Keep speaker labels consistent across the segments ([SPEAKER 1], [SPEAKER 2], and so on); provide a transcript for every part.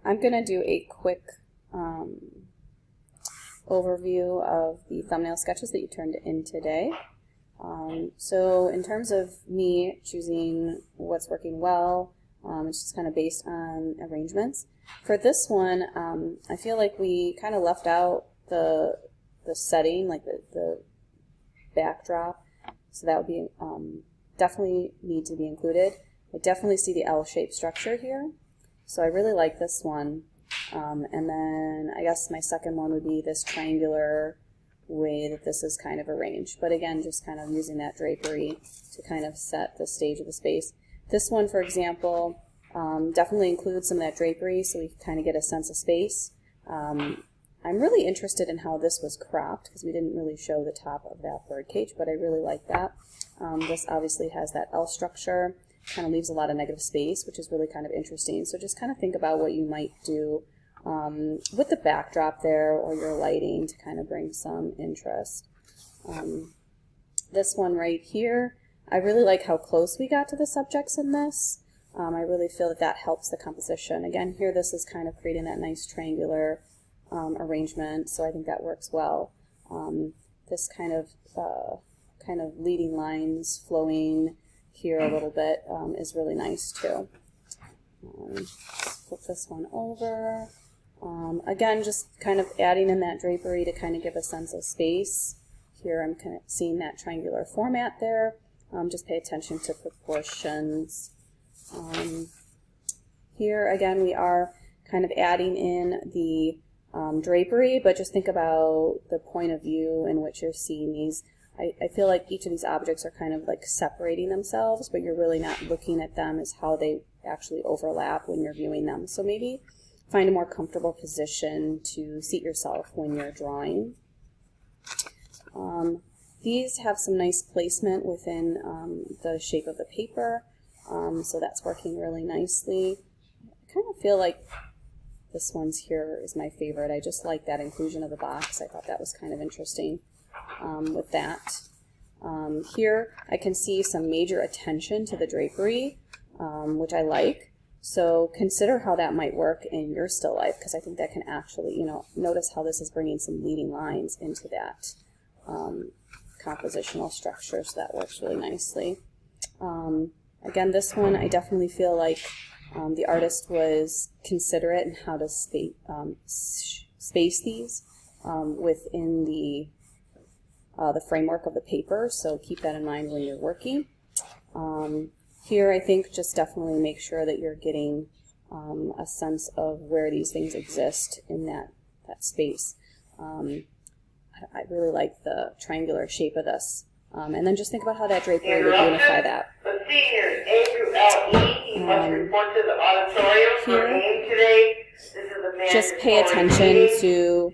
[SPEAKER 1] I'm going to do a quick overview of the thumbnail sketches that you turned in today. So in terms of me choosing what's working well, it's just kind of based on arrangements. For this one, I feel like we kind of left out the setting, like the backdrop, so that would be definitely need to be included. I definitely see the L-shaped structure here, so I really like this one. And then I guess my second one would be this triangular way that this is kind of arranged. But again, just kind of using that drapery to kind of set the stage of the space. This one, for example, definitely includes some of that drapery so we can kind of get a sense of space. I'm really interested in how this was cropped because we didn't really show the top of that bird cage, but I really like that. This obviously has that L structure, kind of leaves a lot of negative space, which is really kind of interesting. So just kind of think about what you might do with the backdrop there or your lighting to kind of bring some interest. This one right here, I really like how close we got to the subjects in this. I really feel that that helps the composition. Again, here this is kind of creating that nice triangular arrangement, so I think that works well. This kind of leading lines flowing here a little bit is really nice too. Flip this one over. Again, just kind of adding in that drapery to kind of give a sense of space. Here I'm kind of seeing that triangular format there. Just pay attention to proportions. Here again we are kind of adding in the drapery, but just think about the point of view in which you're seeing these. I feel like each of these objects are kind of like separating themselves, but you're really not looking at them as how they actually overlap when you're viewing them. So maybe find a more comfortable position to seat yourself when you're drawing. These have some nice placement within the shape of the paper, so that's working really nicely. I kind of feel like this one's here is my favorite. I just like that inclusion of the box. I thought that was kind of interesting with that. Here I can see some major attention to the drapery, which I like. So consider how that might work in your still life, because I think that can actually, notice how this is bringing some leading lines into that compositional structure, so that works really nicely. Again, this one I definitely feel like the artist was considerate in how to space these within the framework of the paper, so keep that in mind when you're working. Here I think just definitely make sure that you're getting a sense of where these things exist in that space. I really like the triangular shape of this. And then just think about how that drapery would unify that.
[SPEAKER 2] The seniors, A through LE, you must report to the auditorium for game today. This is the
[SPEAKER 1] just pay attention to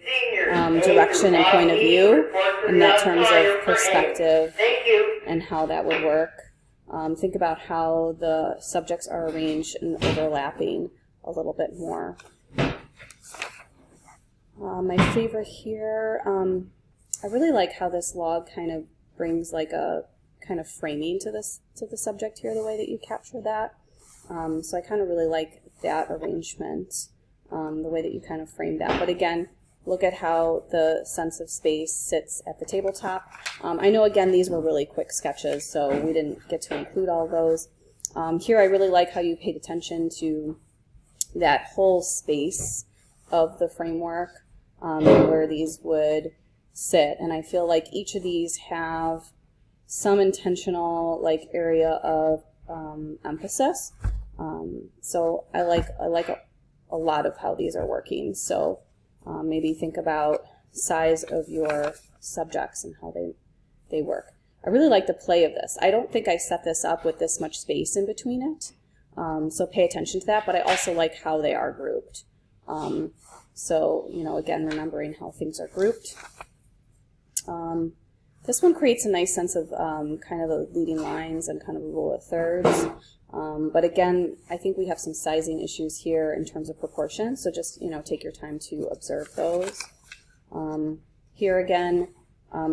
[SPEAKER 1] direction and point of view in that terms of perspective and how that would work. Think about how the subjects are arranged and overlapping a little bit more. My favorite here, I really like how this log kind of brings like a kind of framing to the subject here, the way that you capture that. So I kind of really like that arrangement, the way that you kind of frame that. But again, look at how the sense of space sits at the tabletop. I know, again, these were really quick sketches, so we didn't get to include all those. Here I really like how you paid attention to that whole space of the framework and where these would sit. And I feel like each of these have some intentional area of emphasis. So I like a lot of how these are working. So maybe think about size of your subjects and how they work. I really like the play of this. I don't think I set this up with this much space in between it, so pay attention to that, but I also like how they are grouped. So, again, remembering how things are grouped. This one creates a nice sense of kind of the leading lines and kind of a rule of thirds. But again, I think we have some sizing issues here in terms of proportion, so just take your time to observe those. Here again,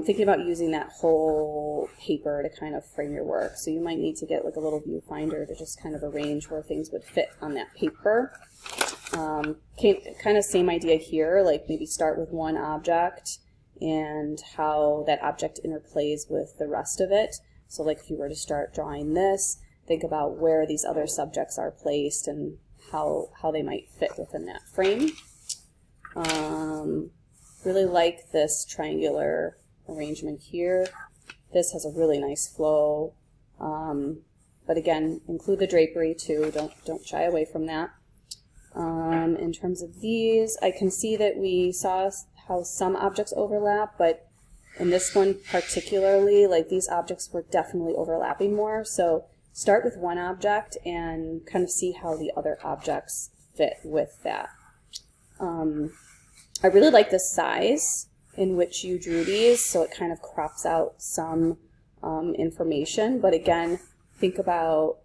[SPEAKER 1] thinking about using that whole paper to kind of frame your work, so you might need to get like a little viewfinder to just kind of arrange where things would fit on that paper. Kind of same idea here, like maybe start with one object and how that object interplays with the rest of it. So like if you were to start drawing this, think about where these other subjects are placed and how they might fit within that frame. Really like this triangular arrangement here. This has a really nice flow, but again, include the drapery too. Don't shy away from that. In terms of these, I can see that we saw how some objects overlap, but in this one particularly, like these objects were definitely overlapping more. So start with one object and kind of see how the other objects fit with that. I really like the size in which you drew these, so it kind of crops out some information, but again, think about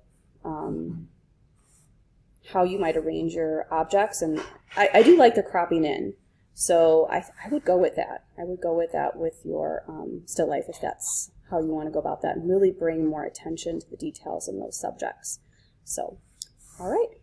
[SPEAKER 1] how you might arrange your objects, and I do like the cropping in, so I would go with that. I would go with that with your still life if that's how you want to go about that, and really bring more attention to the details in those subjects. So, all right.